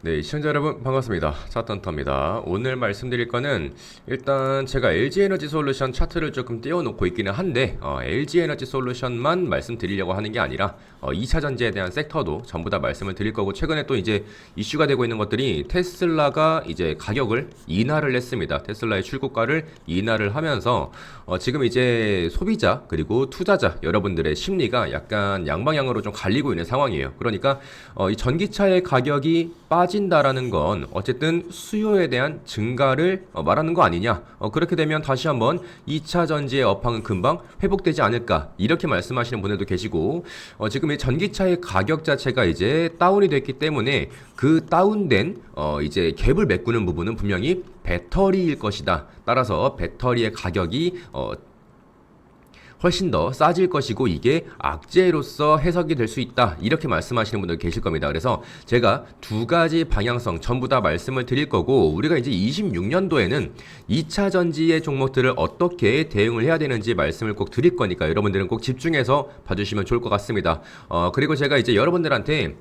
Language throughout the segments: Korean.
네, 시청자 여러분 반갑습니다. 차트헌터입니다. 오늘 말씀드릴 거는 일단 제가 LG에너지솔루션 차트를 조금 띄워놓고 있기는 한데 LG에너지솔루션만 말씀드리려고 하는 게 아니라 2차 전지에 대한 섹터도 전부 다 말씀을 드릴 거고, 최근에 또 이제 이슈가 되고 있는 것들이 테슬라가 이제 가격을 인하를 했습니다. 테슬라의 출고가를 인하를 하면서 지금 이제 소비자 그리고 투자자 여러분들의 심리가 약간 양방향으로 좀 갈리고 있는 상황이에요. 그러니까 이 전기차의 가격이 빠진다라는 건 어쨌든 수요에 대한 증가를 말하는 거 아니냐. 그렇게 되면 다시 한번 2차 전지의 업황은 금방 회복되지 않을까, 이렇게 말씀하시는 분들도 계시고, 지금 이 전기차의 가격 자체가 이제 다운이 됐기 때문에 그 다운된 이제 갭을 메꾸는 부분은 분명히 배터리일 것이다. 따라서 배터리의 가격이 훨씬 더 싸질 것이고, 이게 악재로서 해석이 될 수 있다, 이렇게 말씀하시는 분들 계실 겁니다. 그래서 제가 두 가지 방향성 전부 다 말씀을 드릴 거고, 우리가 이제 26년도에는 2차 전지의 종목들을 어떻게 대응을 해야 되는지 말씀을 꼭 드릴 거니까 여러분들은 꼭 집중해서 봐주시면 좋을 것 같습니다. 그리고 제가 이제 여러분들한테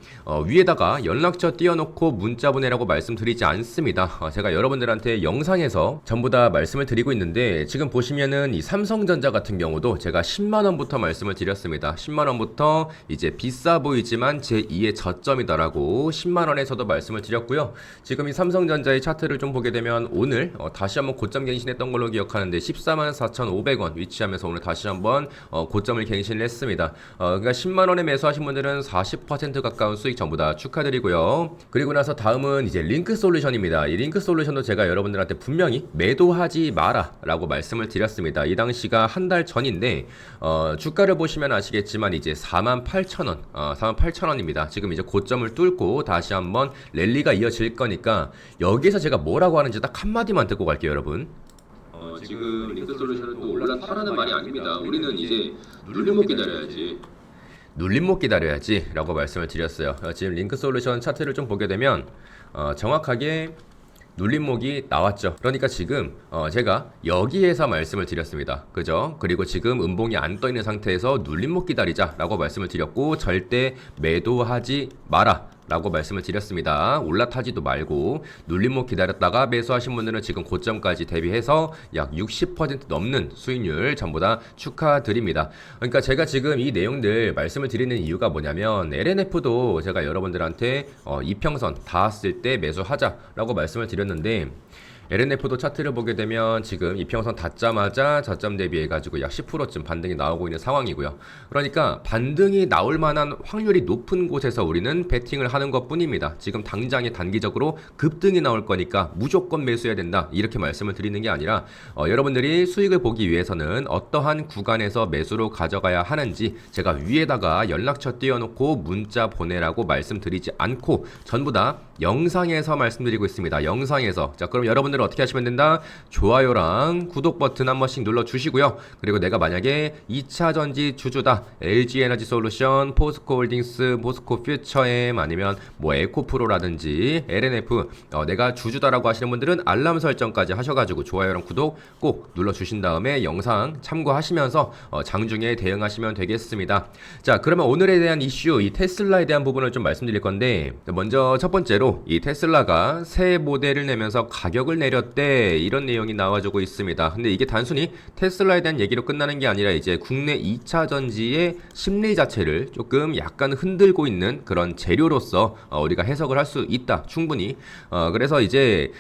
위에다가 연락처 띄워놓고 문자 보내라고 말씀드리지 않습니다. 제가 여러분들한테 영상에서 전부 다 말씀을 드리고 있는데, 지금 보시면은 이 삼성전자 같은 경우도 제가 10만원부터 말씀을 드렸습니다. 10만원부터 이제 비싸 보이지만 제2의 저점이다라고 10만원에서도 말씀을 드렸고요. 지금 이 삼성전자의 차트를 좀 보게 되면 오늘 다시 한번 고점 갱신했던 걸로 기억하는데 144,500원 위치하면서 오늘 다시 한번 고점을 갱신을 했습니다. 그러니까 10만원에 매수하신 분들은 40% 가까운 수익 전부 다 축하드리고요. 그리고 나서 다음은 이제 링크솔루션입니다. 이 링크솔루션도 제가 여러분들한테 분명히 매도하지 마라 라고 말씀을 드렸습니다. 이 당시가 한 달 전인데 주가를 보시면 아시겠지만 이제 48,000원, 48,000원입니다. 지금 이제 고점을 뚫고 다시 한번 랠리가 이어질 거니까 여기서 제가 뭐라고 하는지 딱 한마디만 듣고 갈게요, 여러분. 지금 링크솔루션은 또 올라타라는 말이 아닙니다. 우리는 이제 눌림목 기다려야지. 눌림목 기다려야지 라고 말씀을 드렸어요. 지금 링크솔루션 차트를 좀 보게 되면 정확하게 눌림목이 나왔죠. 그러니까 지금 제가 여기에서 말씀을 드렸습니다. 그죠? 그리고 지금 음봉이 안 떠 있는 상태에서 눌림목 기다리자 라고 말씀을 드렸고, 절대 매도하지 마라 라고 말씀을 드렸습니다. 올라타지도 말고 눌림목 기다렸다가 매수하신 분들은 지금 고점까지 대비해서 약 60% 넘는 수익률 전부 다 축하드립니다. 그러니까 제가 지금 이 내용들 말씀을 드리는 이유가 뭐냐면, LNF도 제가 여러분들한테 이평선 닿았을 때 매수하자라고 말씀을 드렸는데, LNF도 차트를 보게 되면 지금 이평선 닿자마자 저점 대비해가지고 약 10%쯤 반등이 나오고 있는 상황이고요. 그러니까 반등이 나올 만한 확률이 높은 곳에서 우리는 베팅을 하는 것 뿐입니다. 지금 당장에 단기적으로 급등이 나올 거니까 무조건 매수해야 된다, 이렇게 말씀을 드리는 게 아니라 여러분들이 수익을 보기 위해서는 어떠한 구간에서 매수로 가져가야 하는지 제가 위에다가 연락처 띄워놓고 문자 보내라고 말씀드리지 않고 전부 다 영상에서 말씀드리고 있습니다. 영상에서. 자, 그럼 여러분들은 어떻게 하시면 된다? 좋아요랑 구독 버튼 한 번씩 눌러주시고요. 그리고 내가 만약에 2차 전지 주주다, LG에너지솔루션, 포스코홀딩스, 포스코퓨처엠, 아니면 뭐 에코프로라든지 LNF 내가 주주다라고 하시는 분들은 알람 설정까지 하셔가지고 좋아요랑 구독 꼭 눌러주신 다음에 영상 참고하시면서 장중에 대응하시면 되겠습니다. 자, 그러면 오늘에 대한 이슈, 이 테슬라에 대한 부분을 좀 말씀드릴 건데, 먼저 첫 번째로 이 테슬라가 새 모델을 내면서 가격을 내렸대, 이런 내용이 나와주고 있습니다. 근데 이게 단순히 테슬라에 대한 얘기로 끝나는 게 아니라 이제 국내 2차 전지의 심리 자체를 조금 약간 흔들고 있는 그런 재료로서 우리가 해석을 할 수 있다, 충분히. 그래서 이제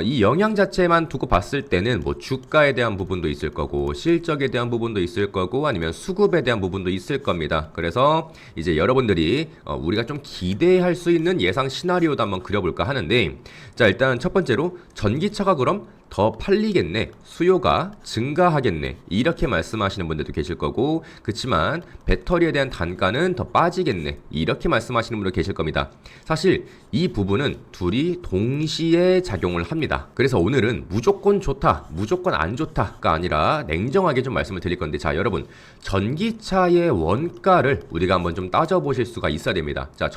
이 영향 자체만 두고 봤을 때는 뭐 주가에 대한 부분도 있을 거고, 실적에 대한 부분도 있을 거고, 아니면 수급에 대한 부분도 있을 겁니다. 그래서 이제 여러분들이 우리가 좀 기대할 수 있는 예상 시나리오도 한번 그려볼까 하는데, 자, 일단 첫 번째로 전기차가 그럼 더 팔리겠네, 수요가 증가하겠네, 이렇게 말씀하시는 분들도 계실 거고, 그렇지만 배터리에 대한 단가는 더 빠지겠네, 이렇게 말씀하시는 분도 계실 겁니다. 사실 이 부분은 둘이 동시에 작용을 합니다. 그래서 오늘은 무조건 좋다, 무조건 안 좋다가 아니라 냉정하게 좀 말씀을 드릴 건데, 자, 여러분, 전기차의 원가를 우리가 한번 좀 따져보실 수가 있어야 됩니다. 자,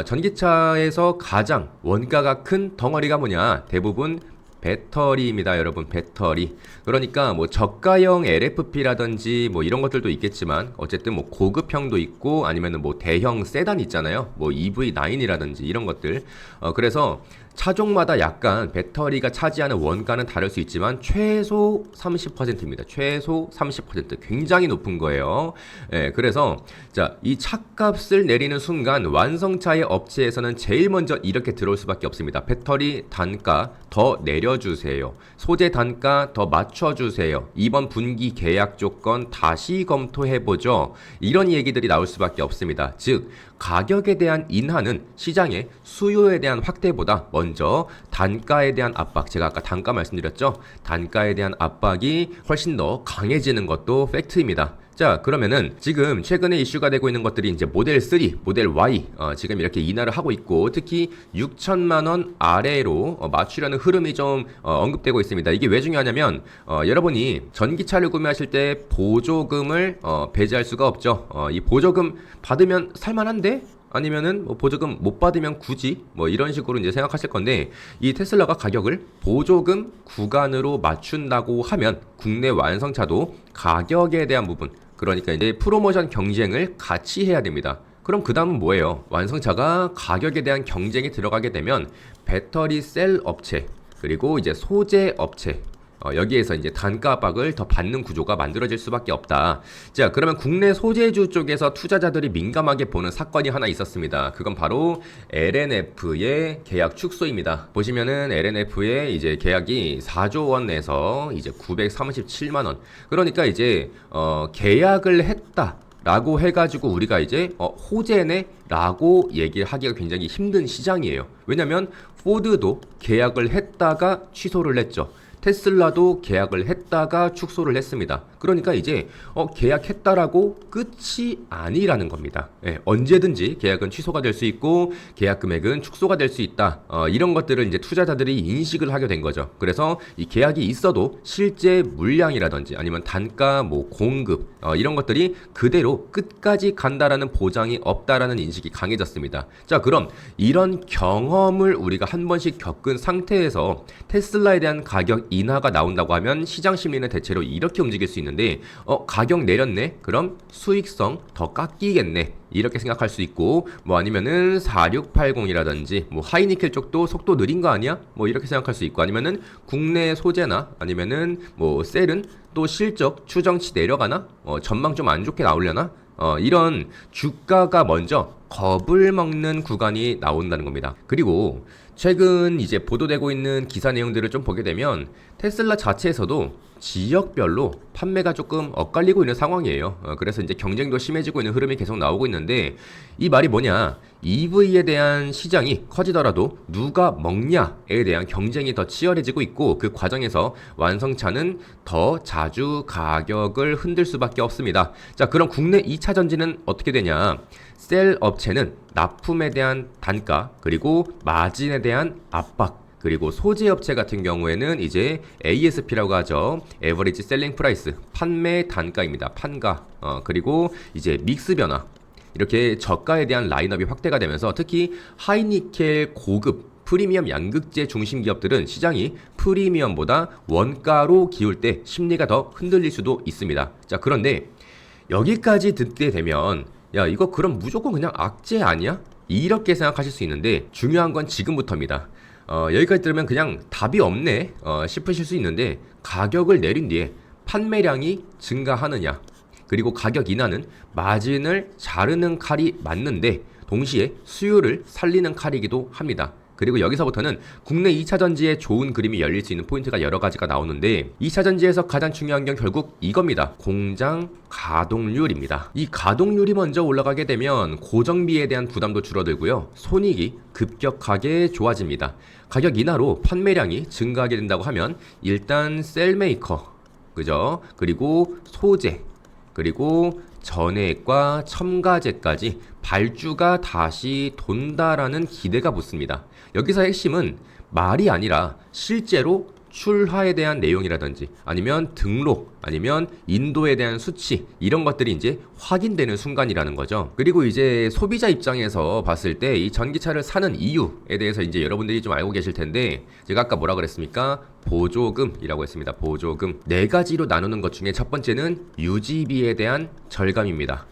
전기차에서 가장 원가가 큰 덩어리가 뭐냐? 대부분 배터리입니다, 여러분. 배터리. 그러니까 뭐 저가형 LFP라든지 뭐 이런 것들도 있겠지만 어쨌든 뭐 고급형도 있고 아니면은 뭐 대형 세단 있잖아요. 뭐 EV9이라든지 이런 것들. 그래서 차종마다 약간 배터리가 차지하는 원가는 다를 수 있지만 최소 30%입니다. 최소 30% 굉장히 높은 거예요. 예, 그래서 자, 이 차값을 내리는 순간 완성차의 업체에서는 제일 먼저 이렇게 들어올 수밖에 없습니다. 배터리 단가 더 내려주세요. 소재 단가 더 맞춰주세요. 이번 분기 계약 조건 다시 검토해보죠. 이런 얘기들이 나올 수밖에 없습니다. 즉 가격에 대한 인하는 시장의 수요에 대한 확대보다 먼저 단가에 대한 압박, 제가 아까 단가 말씀드렸죠. 단가에 대한 압박이 훨씬 더 강해지는 것도 팩트입니다. 자, 그러면은 지금 최근에 이슈가 되고 있는 것들이 이제 모델 3, 모델 Y 지금 이렇게 인하를 하고 있고 특히 6천만 원 아래로 맞추려는 흐름이 좀 언급되고 있습니다. 이게 왜 중요하냐면 여러분이 전기차를 구매하실 때 보조금을 배제할 수가 없죠. 이 보조금 받으면 살만한데? 아니면은 뭐 보조금 못 받으면 굳이 뭐 이런 식으로 이제 생각하실 건데 이 테슬라가 가격을 보조금 구간으로 맞춘다고 하면 국내 완성차도 가격에 대한 부분 그러니까 이제 프로모션 경쟁을 같이 해야 됩니다. 그럼 그 다음은 뭐예요? 완성차가 가격에 대한 경쟁이 들어가게 되면 배터리 셀 업체 그리고 이제 소재 업체 여기에서 이제 단가 압박을 더 받는 구조가 만들어질 수밖에 없다. 자, 그러면 국내 소재주 쪽에서 투자자들이 민감하게 보는 사건이 하나 있었습니다. 그건 바로 LNF의 계약 축소입니다. 보시면은 LNF의 이제 계약이 4조 원에서 이제 937만 원. 그러니까 이제 계약을 했다. 라고 해가지고 우리가 이제 호재네 라고 얘기를 하기가 굉장히 힘든 시장이에요. 왜냐면 포드도 계약을 했다가 취소를 했죠. 테슬라도 계약을 했다가 축소를 했습니다. 그러니까 이제 계약했다라고 끝이 아니라는 겁니다. 예, 언제든지 계약은 취소가 될 수 있고 계약 금액은 축소가 될 수 있다. 이런 것들을 이제 투자자들이 인식을 하게 된 거죠. 그래서 이 계약이 있어도 실제 물량이라든지 아니면 단가, 뭐 공급 이런 것들이 그대로 끝까지 간다라는 보장이 없다라는 인식이 강해졌습니다. 자, 그럼 이런 경험을 우리가 한 번씩 겪은 상태에서 테슬라에 대한 가격 인하가 나온다고 하면 시장 심리는 대체로 이렇게 움직일 수 있는데 가격 내렸네? 그럼 수익성 더 깎이겠네? 이렇게 생각할 수 있고 뭐 아니면은 4680이라든지 뭐 하이니켈 쪽도 속도 느린 거 아니야? 뭐 이렇게 생각할 수 있고 아니면은 국내 소재나 아니면은 뭐 셀은 또 실적 추정치 내려가나? 전망 좀 안 좋게 나오려나? 이런 주가가 먼저 겁을 먹는 구간이 나온다는 겁니다. 그리고 최근 이제 보도되고 있는 기사 내용들을 좀 보게 되면 테슬라 자체에서도 지역별로 판매가 조금 엇갈리고 있는 상황이에요. 그래서 이제 경쟁도 심해지고 있는 흐름이 계속 나오고 있는데 이 말이 뭐냐? EV에 대한 시장이 커지더라도 누가 먹냐에 대한 경쟁이 더 치열해지고 있고 그 과정에서 완성차는 더 자주 가격을 흔들 수밖에 없습니다. 자, 그럼 국내 2차 전지는 어떻게 되냐? 셀 업체는 납품에 대한 단가 그리고 마진에 대한 압박 그리고 소재 업체 같은 경우에는 이제 ASP라고 하죠. 에버리지 셀링 프라이스 판매 단가입니다. 판가 그리고 이제 믹스 변화 이렇게 저가에 대한 라인업이 확대가 되면서 특히 하이니켈 고급 프리미엄 양극재 중심 기업들은 시장이 프리미엄보다 원가로 기울 때 심리가 더 흔들릴 수도 있습니다. 자, 그런데 여기까지 듣게 되면 야, 이거 그럼 무조건 그냥 악재 아니야? 이렇게 생각하실 수 있는데 중요한 건 지금부터입니다. 여기까지 들으면 그냥 답이 없네 싶으실 수 있는데 가격을 내린 뒤에 판매량이 증가하느냐 그리고 가격 인하는 마진을 자르는 칼이 맞는데 동시에 수요를 살리는 칼이기도 합니다. 그리고 여기서부터는 국내 2차 전지에 좋은 그림이 열릴 수 있는 포인트가 여러 가지가 나오는데 2차 전지에서 가장 중요한 건 결국 이겁니다. 공장 가동률입니다. 이 가동률이 먼저 올라가게 되면 고정비에 대한 부담도 줄어들고요. 손익이 급격하게 좋아집니다. 가격 인하로 판매량이 증가하게 된다고 하면 일단 셀메이커, 그죠? 그리고 소재, 그리고 전해액과 첨가제까지 발주가 다시 돈다라는 기대가 붙습니다. 여기서 핵심은 말이 아니라 실제로 출하에 대한 내용이라든지 아니면 등록 아니면 인도에 대한 수치 이런 것들이 이제 확인되는 순간이라는 거죠. 그리고 이제 소비자 입장에서 봤을 때 이 전기차를 사는 이유에 대해서 이제 여러분들이 좀 알고 계실 텐데 제가 아까 뭐라 그랬습니까? 보조금이라고 했습니다. 보조금. 네 가지로 나누는 것 중에 첫 번째는 유지비에 대한 절감입니다.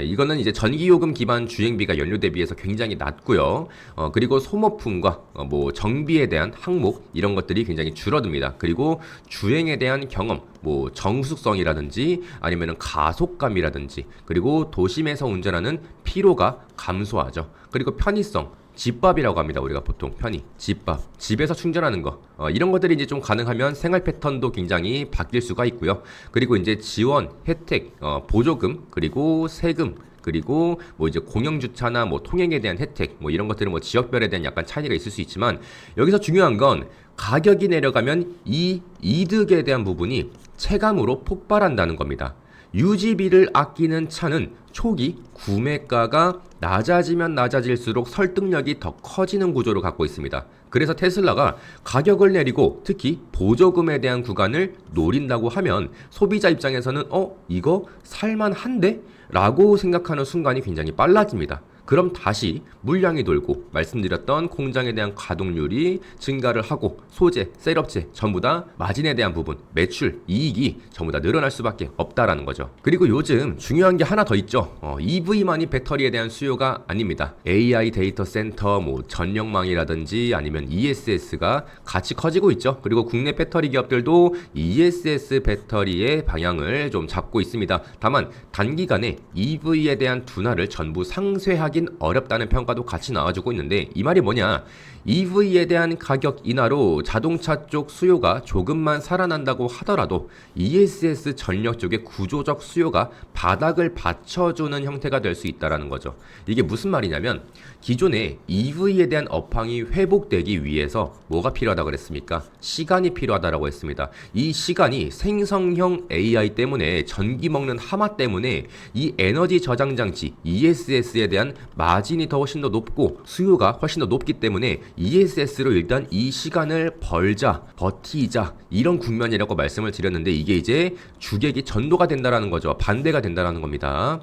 이거는 이제 전기요금 기반 주행비가 연료 대비해서 굉장히 낮고요. 그리고 소모품과 뭐 정비에 대한 항목 이런 것들이 굉장히 줄어듭니다. 그리고 주행에 대한 경험, 뭐 정숙성이라든지 아니면은 가속감이라든지 그리고 도심에서 운전하는 피로가 감소하죠. 그리고 편의성. 집밥이라고 합니다. 우리가 보통 편의, 집밥, 집에서 충전하는 거 이런 것들이 이제 좀 가능하면 생활 패턴도 굉장히 바뀔 수가 있고요. 그리고 이제 지원, 혜택, 보조금, 그리고 세금, 그리고 뭐 이제 공영주차나 뭐 통행에 대한 혜택, 뭐 이런 것들은 뭐 지역별에 대한 약간 차이가 있을 수 있지만 여기서 중요한 건 가격이 내려가면 이 이득에 대한 부분이 체감으로 폭발한다는 겁니다. 유지비를 아끼는 차는 초기 구매가가 낮아지면 낮아질수록 설득력이 더 커지는 구조를 갖고 있습니다. 그래서 테슬라가 가격을 내리고 특히 보조금에 대한 구간을 노린다고 하면 소비자 입장에서는 이거 살만한데? 라고 생각하는 순간이 굉장히 빨라집니다. 그럼 다시 물량이 돌고 말씀드렸던 공장에 대한 가동률이 증가를 하고 소재, 셋업체 전부 다 마진에 대한 부분, 매출, 이익이 전부 다 늘어날 수밖에 없다라는 거죠. 그리고 요즘 중요한 게 하나 더 있죠. EV만이 배터리에 대한 수요가 아닙니다. AI 데이터 센터, 뭐 전력망이라든지 아니면 ESS가 같이 커지고 있죠. 그리고 국내 배터리 기업들도 ESS 배터리의 방향을 좀 잡고 있습니다. 다만 단기간에 EV에 대한 둔화를 전부 상쇄하기 어렵다는 평가도 같이 나와주고 있는데 이 말이 뭐냐, EV에 대한 가격 인하로 자동차 쪽 수요가 조금만 살아난다고 하더라도 ESS 전력 쪽의 구조적 수요가 바닥을 받쳐주는 형태가 될 수 있다는 거죠. 이게 무슨 말이냐면 기존에 EV에 대한 업황이 회복되기 위해서 뭐가 필요하다고 그랬습니까? 시간이 필요하다고 했습니다. 이 시간이 생성형 AI 때문에 전기 먹는 하마 때문에 이 에너지 저장 장치 ESS에 대한 마진이 더 훨씬 더 높고 수요가 훨씬 더 높기 때문에 ESS로 일단 이 시간을 벌자, 버티자 이런 국면이라고 말씀을 드렸는데 이게 이제 주객이 전도가 된다라는 거죠. 반대가 된다라는 겁니다.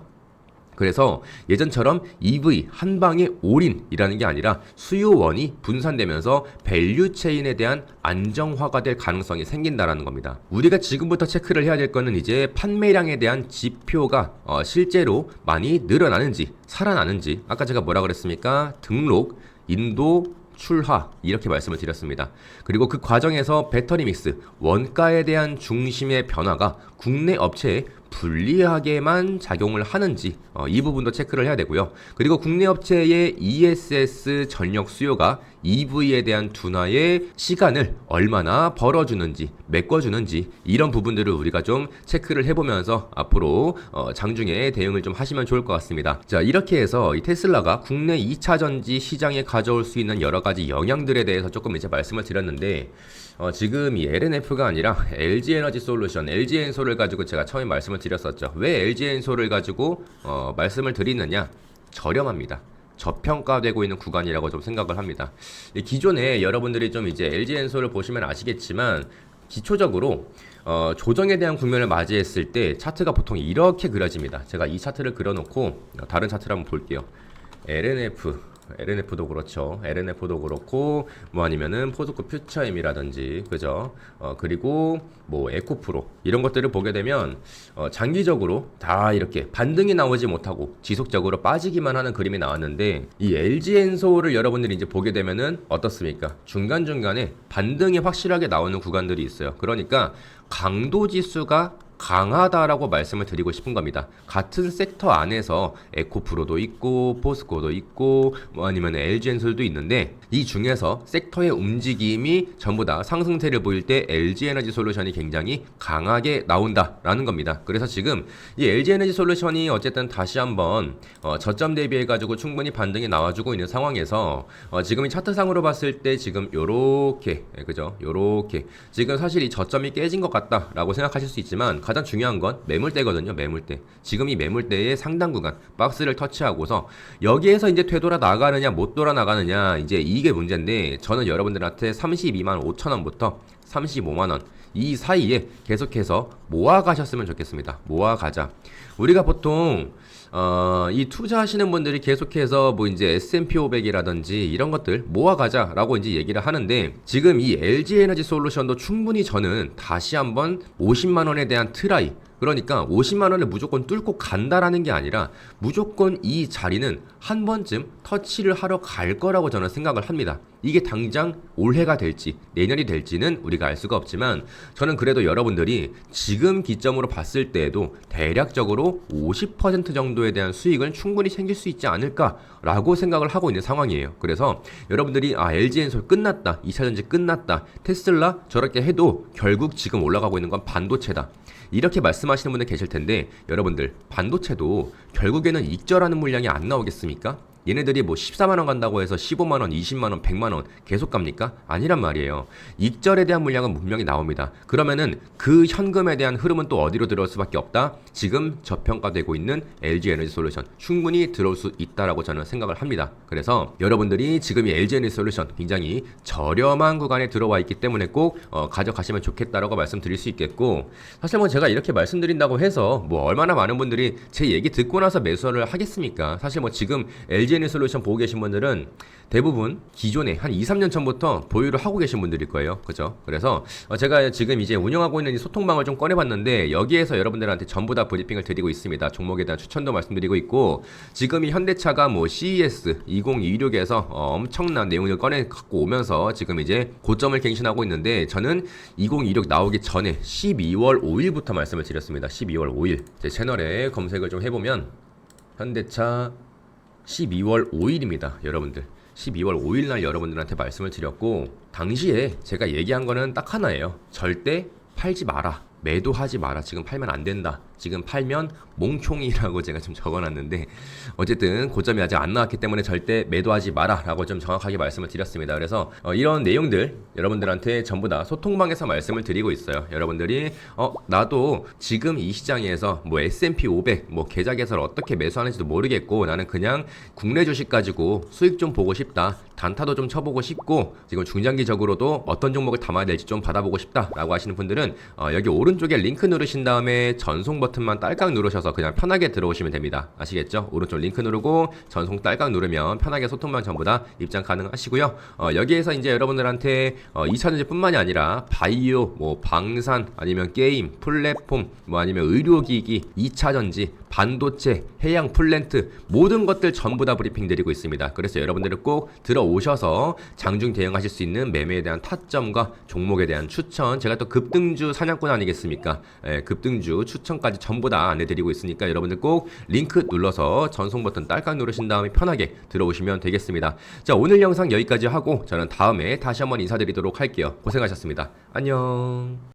그래서 예전처럼 EV 한 방에 올인이라는 게 아니라 수요원이 분산되면서 밸류 체인에 대한 안정화가 될 가능성이 생긴다라는 겁니다. 우리가 지금부터 체크를 해야 될 거는 이제 판매량에 대한 지표가 실제로 많이 늘어나는지 살아나는지, 아까 제가 뭐라 그랬습니까? 등록, 인도, 출하 이렇게 말씀을 드렸습니다. 그리고 그 과정에서 배터리 믹스, 원가에 대한 중심의 변화가 국내 업체에 불리하게만 작용을 하는지 이 부분도 체크를 해야 되고요. 그리고 국내 업체의 ESS 전력 수요가 EV에 대한 둔화의 시간을 얼마나 벌어주는지, 메꿔주는지 이런 부분들을 우리가 좀 체크를 해보면서 앞으로 장중에 대응을 좀 하시면 좋을 것 같습니다. 자, 이렇게 해서 이 테슬라가 국내 2차 전지 시장에 가져올 수 있는 여러 가지 영향들에 대해서 조금 이제 말씀을 드렸는데 지금 이 LNF가 아니라 LG에너지솔루션, LG엔솔을 가지고 제가 처음에 말씀을 드렸었죠. 왜 LG엔솔을 가지고 말씀을 드리느냐? 저렴합니다. 저평가되고 있는 구간이라고 좀 생각을 합니다. 기존에 여러분들이 좀 이제 LG엔솔을 보시면 아시겠지만 기초적으로 조정에 대한 국면을 맞이했을 때 차트가 보통 이렇게 그려집니다. 제가 이 차트를 그려놓고 다른 차트를 한번 볼게요. LNF도 그렇죠. LNF도 그렇고 뭐 아니면은 포스코 퓨처엠이라든지 그죠. 그리고 뭐 에코프로 이런 것들을 보게 되면 장기적으로 다 이렇게 반등이 나오지 못하고 지속적으로 빠지기만 하는 그림이 나왔는데 이 LG엔솔을 여러분들이 이제 보게 되면은 어떻습니까? 중간중간에 반등이 확실하게 나오는 구간들이 있어요. 그러니까 강도 지수가 강하다라고 말씀을 드리고 싶은 겁니다. 같은 섹터 안에서 에코프로도 있고 포스코도 있고 뭐 아니면 LG엔솔도 있는데 이 중에서 섹터의 움직임이 전부 다 상승세를 보일 때 LG에너지솔루션이 굉장히 강하게 나온다라는 겁니다. 그래서 지금 이 LG에너지솔루션이 어쨌든 다시 한번 저점 대비해 가지고 충분히 반등이 나와주고 있는 상황에서 지금 이 차트상으로 봤을 때 지금 요렇게 그죠? 요렇게 지금 사실 이 저점이 깨진 것 같다라고 생각하실 수 있지만 가장 중요한 건 매물대거든요. 매물대. 지금 이 매물대의 상당 구간 박스를 터치하고서 여기에서 이제 되돌아 나가느냐 못 돌아 나가느냐 이제 이게 문제인데 저는 여러분들한테 32만 5천원부터 35만원 이 사이에 계속해서 모아 가셨으면 좋겠습니다. 모아 가자. 우리가 보통 이 투자하시는 분들이 계속해서 뭐 이제 S&P 500이라든지 이런 것들 모아가자라고 이제 얘기를 하는데 지금 이 LG 에너지 솔루션도 충분히 저는 다시 한번 50만 원에 대한 트라이 그러니까 50만 원을 무조건 뚫고 간다라는 게 아니라 무조건 이 자리는 한 번쯤 터치를 하러 갈 거라고 저는 생각을 합니다. 이게 당장 올해가 될지 내년이 될지는 우리가 알 수가 없지만 저는 그래도 여러분들이 지금 기점으로 봤을 때에도 대략적으로 50% 정도에 대한 수익은 충분히 챙길 수 있지 않을까라고 생각을 하고 있는 상황이에요. 그래서 여러분들이 LG엔솔 끝났다, 2차전지 끝났다, 테슬라 저렇게 해도 결국 지금 올라가고 있는 건 반도체다. 이렇게 말씀하시는 분들 계실 텐데 여러분들 반도체도 결국에는 익절하는 물량이 안 나오겠습니까? 얘네들이 뭐 14만원 간다고 해서 15만원, 20만원, 100만원 계속 갑니까? 아니란 말이에요. 익절에 대한 물량은 분명히 나옵니다. 그러면은 그 현금에 대한 흐름은 또 어디로 들어올 수밖에 없다? 지금 저평가되고 있는 LG 에너지 솔루션 충분히 들어올 수 있다라고 저는 생각을 합니다. 그래서 여러분들이 지금 이 LG 에너지 솔루션 굉장히 저렴한 구간에 들어와 있기 때문에 꼭 가져가시면 좋겠다라고 말씀드릴 수 있겠고 사실 뭐 제가 이렇게 말씀드린다고 해서 뭐 얼마나 많은 분들이 제 얘기 듣고 나서 매수를 하겠습니까? 사실 뭐 지금 LG 에너지 솔루션 보고 계신 분들은 대부분 기존에 한 2, 3년 전부터 보유를 하고 계신 분들일 거예요. 그죠? 그래서 제가 지금 이제 운영하고 있는 이 소통방을 좀 꺼내봤는데 여기에서 여러분들한테 전부 다 브리핑을 드리고 있습니다. 종목에 대한 추천도 말씀드리고 있고 지금 이 현대차가 뭐 CES 2026에서 엄청난 내용을 꺼내 갖고 오면서 지금 이제 고점을 갱신하고 있는데 저는 2026 나오기 전에 12월 5일부터 말씀을 드렸습니다. 12월 5일 제 채널에 검색을 좀 해보면 현대차 12월 5일입니다. 여러분들 12월 5일 날 여러분들한테 말씀을 드렸고 당시에 제가 얘기한 거는 딱 하나예요. 절대 팔지 마라. 매도하지 마라. 지금 팔면 안 된다. 지금 팔면 몽총이라고 제가 좀 적어놨는데 어쨌든 고점이 아직 안 나왔기 때문에 절대 매도하지 마라 라고 좀 정확하게 말씀을 드렸습니다. 그래서 이런 내용들 여러분들한테 전부 다 소통방에서 말씀을 드리고 있어요. 여러분들이 나도 지금 이 시장에서 뭐 S&P 500 뭐 계좌 개설 어떻게 매수하는지도 모르겠고 나는 그냥 국내 주식 가지고 수익 좀 보고 싶다. 단타도 좀 쳐보고 싶고 지금 중장기적으로도 어떤 종목을 담아야 될지 좀 받아보고 싶다 라고 하시는 분들은 여기 오른쪽에 링크 누르신 다음에 전송 버튼만 딸깍 누르셔서 그냥 편하게 들어오시면 됩니다. 아시겠죠? 오른쪽 링크 누르고 전송 딸깍 누르면 편하게 소통만 전부 다 입장 가능하시고요. 여기에서 이제 여러분들한테 2차전지 뿐만이 아니라 바이오, 뭐 방산, 아니면 게임, 플랫폼, 뭐 아니면 의료기기, 2차전지, 반도체, 해양 플랜트 모든 것들 전부 다 브리핑 드리고 있습니다. 그래서 여러분들은 꼭 들어오셔서 장중 대응하실 수 있는 매매에 대한 타점과 종목에 대한 추천 제가 또 급등주 사냥꾼 아니겠습니까? 급등주 추천까지 전부 다 안내드리고 있으니까 여러분들 꼭 링크 눌러서 전송 버튼 딸깍 누르신 다음에 편하게 들어오시면 되겠습니다. 자 오늘 영상 여기까지 하고 저는 다음에 다시 한번 인사드리도록 할게요. 고생하셨습니다. 안녕.